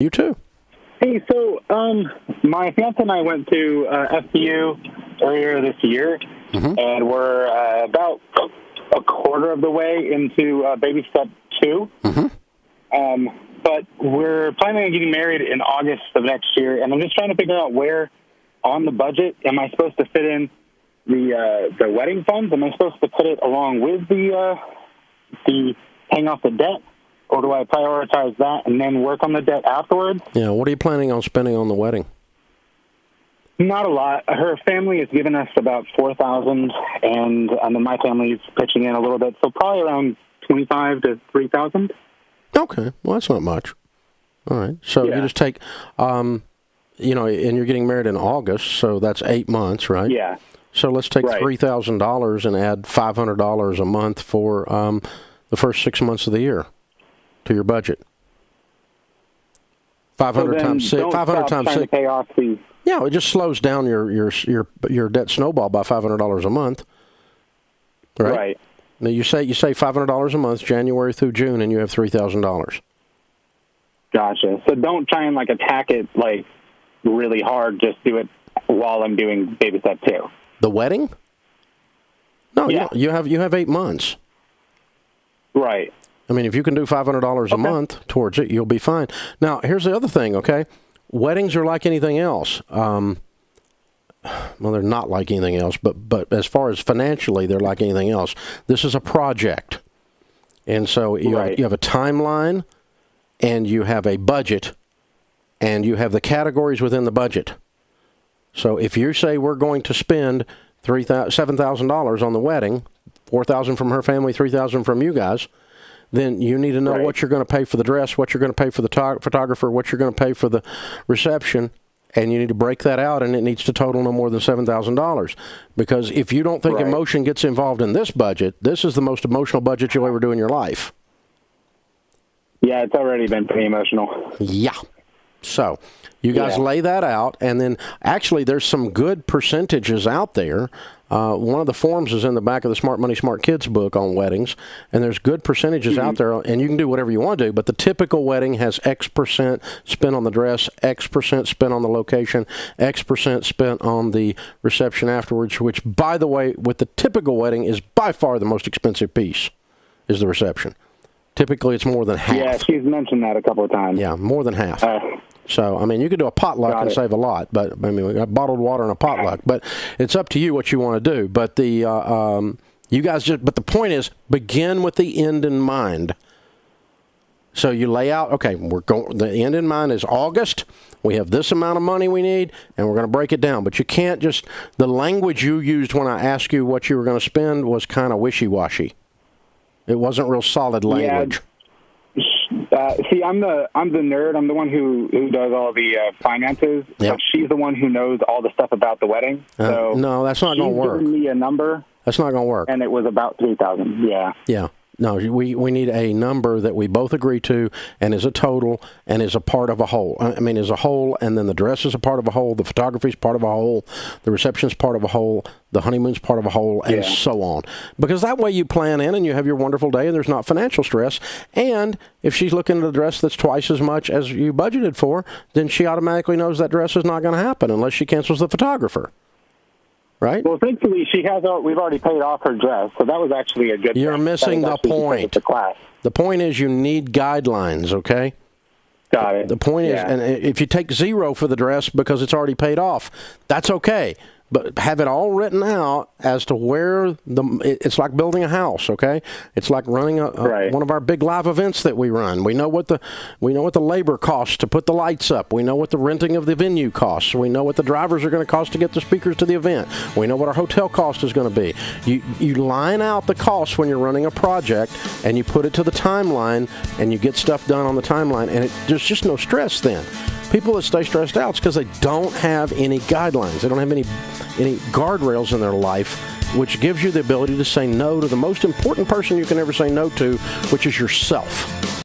You too. Hey, so my fiance and I went to FDU earlier this year, and we're about a quarter of the way into baby step 2. But we're planning on getting married in August of next year, and I'm just trying to figure out where on the budget am I supposed to fit in the wedding funds? Am I supposed to put it along with the paying off the debt, or do I prioritize that and then work on the debt afterwards? Yeah, what are you planning on spending on the wedding? Not a lot. Her family has given us about $4,000, and then my family's pitching in a little bit, so probably around $2,500 to $3,000. Okay, well, that's not much. All right, so you just take, and you're getting married in August, so that's 8 months, right? Yeah. So let's take $3,000 and add $500 a month for the first 6 months of the year to your budget. 500 times 6. 500 times 6. Pay off the... Yeah, it just slows down your debt snowball by $500 a month. Right. Now you say $500 a month, January through June, and you have $3,000. Gotcha. So don't try and attack it really hard. Just do it while I'm doing baby step 2. The wedding? No, yeah. You have 8 months. Right. I mean, if you can do $500 a month towards it, you'll be fine. Now, here's the other thing, okay? Weddings are like anything else. Well, they're not like anything else, but as far as financially, they're like anything else. This is a project. And so you have a timeline, and you have a budget, and you have the categories within the budget. So if you say we're going to spend $7,000 on the wedding, $4,000 from her family, $3,000 from you guys, then you need to know what you're going to pay for the dress, what you're going to pay for the photographer, what you're going to pay for the reception, and you need to break that out, and it needs to total no more than $7,000. Because if you don't think emotion gets involved in this budget, this is the most emotional budget you'll ever do in your life. Yeah, it's already been pretty emotional. Yeah. So you guys lay that out, and then actually there's some good percentages out there. One of the forms is in the back of the Smart Money, Smart Kids book on weddings, and there's good percentages out there, and you can do whatever you want to do, but the typical wedding has X% spent on the dress, X% spent on the location, X% spent on the reception afterwards, which, by the way, with the typical wedding is by far the most expensive piece, is the reception. Typically, it's more than half. Yeah, she's mentioned that a couple of times. Yeah, more than half. So, I mean, you could do a potluck and save a lot, but, I mean, we got bottled water and a potluck, but it's up to you what you want to do. But but the point is, begin with the end in mind. So you lay out, okay, the end in mind is August, we have this amount of money we need, and we're going to break it down. But you can't the language you used when I asked you what you were going to spend was kind of wishy-washy. It wasn't real solid language. Yeah. See, I'm the nerd. I'm the one who does all the finances. Yep. But she's the one who knows all the stuff about the wedding. So no, that's not going to work. She's given me a number. That's not going to work. And it was about $3,000. Yeah. Yeah. No, we need a number that we both agree to and is a total and is a part of a whole. I mean, is a whole, and then the dress is a part of a whole, the photography is part of a whole, the reception is part of a whole, the honeymoon's part of a whole, and so on. Because that way you plan in and you have your wonderful day and there's not financial stress. And if she's looking at a dress that's twice as much as you budgeted for, then she automatically knows that dress is not going to happen unless she cancels the photographer. Right? Well, thankfully, we've already paid off her dress, so that was actually a good thing. You're missing the point. The point is you need guidelines, okay? Got it. The point is, and if you take 0 for the dress because it's already paid off, that's okay. But have it all written out as to where it's like building a house, okay? It's like running one of our big live events that we run. We know what the labor costs to put the lights up. We know what the renting of the venue costs. We know what the drivers are going to cost to get the speakers to the event. We know what our hotel cost is going to be. You line out the costs when you're running a project, and you put it to the timeline, and you get stuff done on the timeline, and there's just no stress then. People that stay stressed out is because they don't have any guidelines. They don't have any guardrails in their life, which gives you the ability to say no to the most important person you can ever say no to, which is yourself.